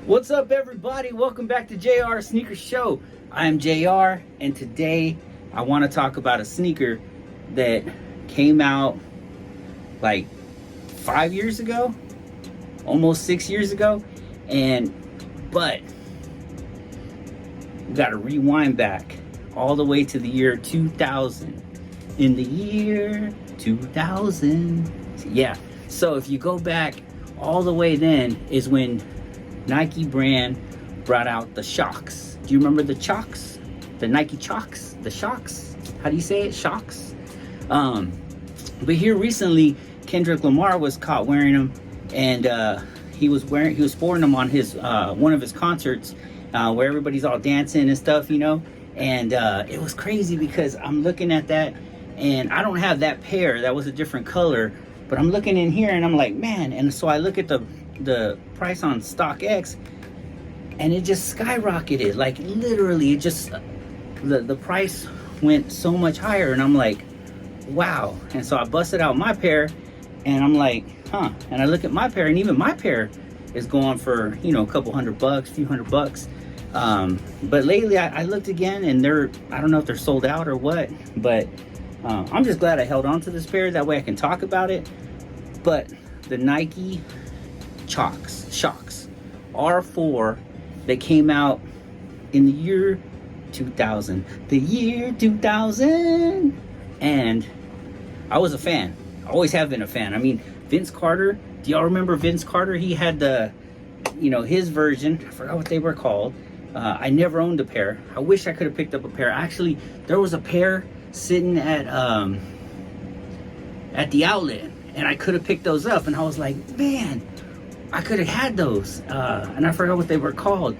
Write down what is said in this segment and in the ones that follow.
What's up, everybody? Welcome back to JR Sneaker Show. I'm JR, and today I want to talk about a sneaker that came out like 5 years ago, almost 6 years ago, but we got to rewind back all the way to the year 2000. In the year 2000, yeah. So if you go back all the way, then is when Nike brand brought out the Shox. Do you remember the Shox? The Nike Shox? The Shox? How do you say it? Shox? But here recently, Kendrick Lamar was caught wearing them, and he was sporting them on his one of his concerts where everybody's all dancing and stuff, you know. And it was crazy because I'm looking at that, and I don't have that pair. That was a different color, but I'm looking in here, and I'm like, man. And so I look at the price on StockX, and it just skyrocketed. Like literally, it just the price went so much higher, and I'm like, wow. And so I busted out my pair, and I'm like, huh. And I look at my pair, and even my pair is going for, you know, a couple $100, few $100. But lately I looked again, and I don't know if they're sold out or what, but I'm just glad I held on to this pair. That way I can talk about it. But the Nike Shox R4 that came out in the year 2000. The year 2000. And I was a fan. I always have been a fan. I mean, Vince Carter. Do y'all remember Vince Carter? He had his version. I forgot what they were called. I never owned a pair. I wish I could have picked up a pair. Actually, there was a pair sitting at the outlet, and I could have picked those up. And I was like, man, I could have had those, and I forgot what they were called.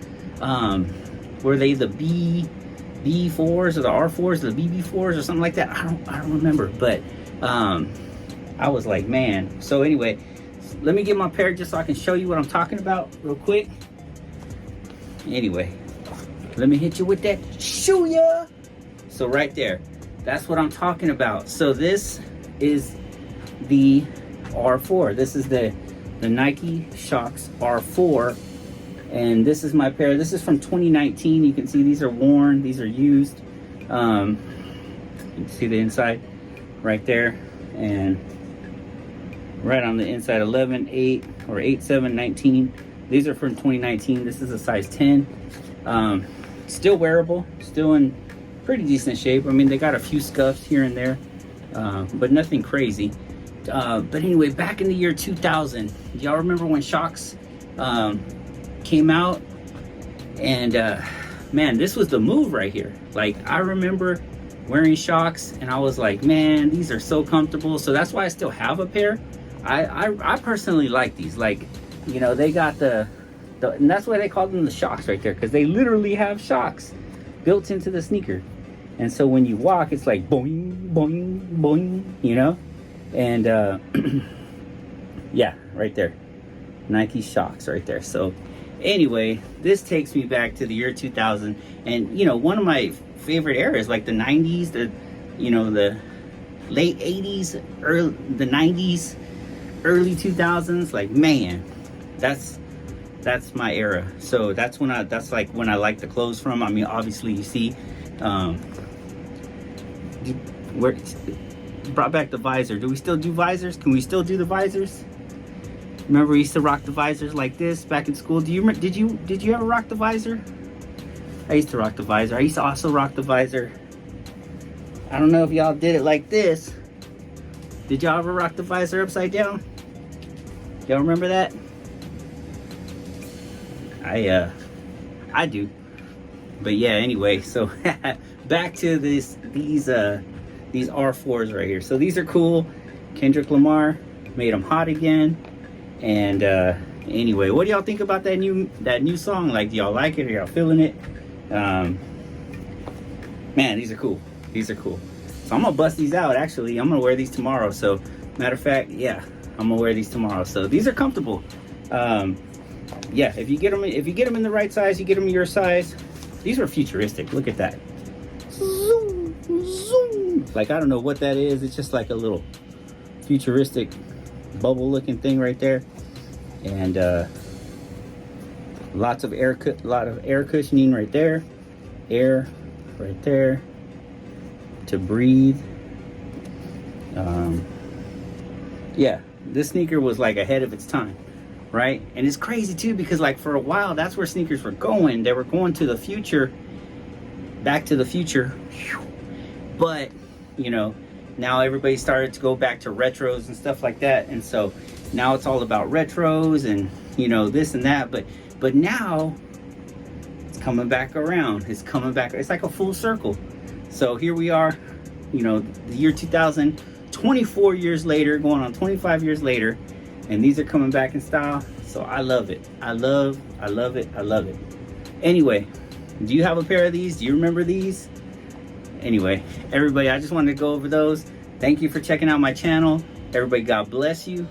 Were they the B4s or the R4s, or the BB4s or something like that? I don't remember, but I was like, man. So anyway, let me get my pair just so I can show you what I'm talking about real quick. Anyway, let me hit you with that shoe ya. So right there, that's what I'm talking about. So this is the R4. This is the Nike Shox R4, and this is my pair. This is from 2019. You can see these are worn, these are used. You can see the inside right there, and right on the inside 11, 8, or 8, 7, 19. These are from 2019. This is a size 10. Still wearable, still in pretty decent shape. I mean, they got a few scuffs here and there, but nothing crazy. But anyway, back in the year 2000, y'all remember when Shox came out? And man, this was the move right here. Like, I remember wearing Shox, and I was like, man, these are so comfortable. So that's why I still have a pair. I personally like these. Like, you know, they got and that's why they call them the Shox right there, because they literally have shocks built into the sneaker. And so when you walk, it's like boing, boing, boing, you know? And yeah, right there, Nike Shox right there. So anyway, this takes me back to the year 2000, and you know, one of my favorite eras, like the 90s, the late 80s, the 90s, early 2000s. Like, man, that's my era. So that's like when I like the clothes from. I mean, obviously you see where brought back the visor. Do we still do visors? Can we still do the visors? Remember, we used to rock the visors like this back in school. Did you ever rock the visor? I used to rock the visor. I used to also rock the visor. I don't know if y'all did it like this. Did y'all ever rock the visor upside down? Y'all remember that? I do. But yeah, anyway, so back to these R4s right here. So these are cool. Kendrick Lamar made them hot again. And anyway, what do y'all think about that new song? Like, do y'all like it? Are y'all feeling it? Man, these are cool. These are cool. So I'm gonna bust these out. Actually, I'm gonna wear these tomorrow. So matter of fact, yeah, I'm gonna wear these tomorrow. So these are comfortable. Yeah, if you get them in the right size, you get them your size. These are futuristic. Look at that. Zoom, zoom. Like, I don't know what that is. It's just like a little futuristic bubble looking thing right there. And Lots of lot of air cushioning right there. Air right there to breathe. Yeah, this sneaker was like ahead of its time, right? And it's crazy too, because like for a while, that's where sneakers were going. They were going to the future, back to the future. But, you know, now everybody started to go back to retros and stuff like that. And so now it's all about retros and, you know, this and that. But now it's coming back around. It's coming back. It's like a full circle. So here we are, you know, the year 2000, 24 years later, going on 25 years later, and these are coming back in style. So I love it. I love it. Anyway, do you have a pair of these? Do you remember these? Anyway, everybody, I just wanted to go over those. Thank you for checking out my channel. Everybody, God bless you.